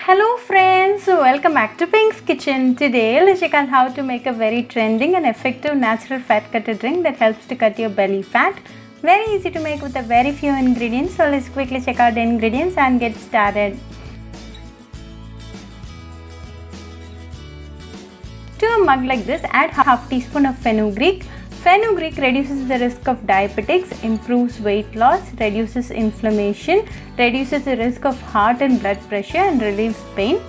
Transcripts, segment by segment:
Hello friends, welcome back to Pink's Kitchen. Today let's check out how to make a very trending and effective natural fat cutter drink that helps to cut your belly fat. Very easy to make with a very few ingredients. So let's quickly check out the ingredients and get started. To a mug like this, add half teaspoon of fenugreek. Fenugreek reduces the risk of diabetics, improves weight loss, reduces inflammation, reduces the risk of heart and blood pressure and relieves pain.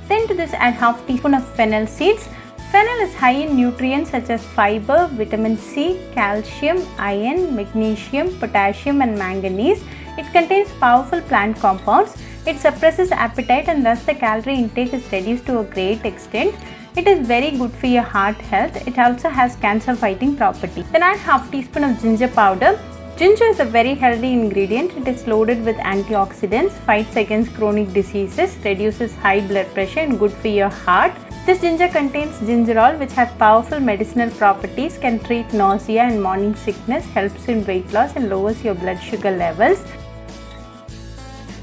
Then to this add half teaspoon of fennel seeds. Fennel is high in nutrients such as fiber, vitamin C, calcium, iron, magnesium, potassium and manganese. It contains powerful plant compounds. It suppresses appetite and thus the calorie intake is reduced to a great extent. It is very good for your heart health. It also has cancer fighting property. Then add half teaspoon of ginger powder. Ginger is a very healthy ingredient. It is loaded with antioxidants, fights against chronic diseases, reduces high blood pressure and good for your heart. This ginger contains gingerol which has powerful medicinal properties, can treat nausea and morning sickness, helps in weight loss and lowers your blood sugar levels.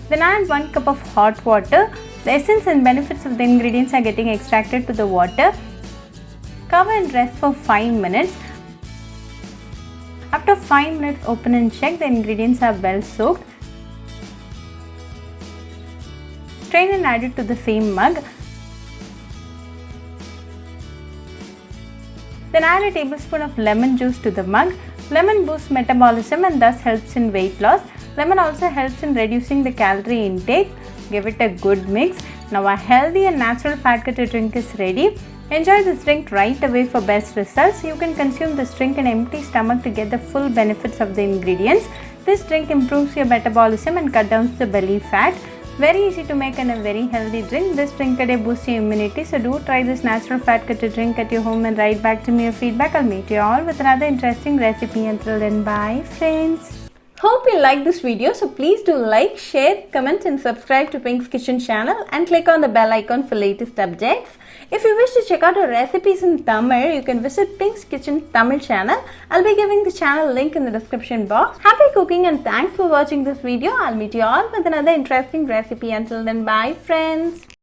Then add 1 cup of hot water. The essence and benefits of the ingredients are getting extracted to the water. Cover and rest for 5 minutes. After 5 minutes, open and check the ingredients are well soaked. Strain and add it to the same mug. Then add a tablespoon of lemon juice to the mug. Lemon boosts metabolism and thus helps in weight loss. Lemon also helps in reducing the calorie intake. Give it a good mix. Now a healthy and natural fat cutter drink is ready. Enjoy this drink right away for best results. You can consume this drink on an empty stomach to get the full benefits of the ingredients. This drink improves your metabolism and cut down the belly fat. Very easy to make and a very healthy drink. This drink today boosts your immunity. So do try this natural fat cutter drink at your home and write back to me your feedback. I'll meet you all with another interesting recipe. Until then, bye friends. Hope you like this video, so please do like, share, comment and subscribe to Pink's Kitchen channel and click on the bell icon for latest updates. If you wish to check out our recipes in Tamil, you can visit Pink's Kitchen Tamil channel. I'll be giving the channel link in the description box. Happy cooking and thanks for watching this video. I'll meet you all with another interesting recipe. Until then, bye friends.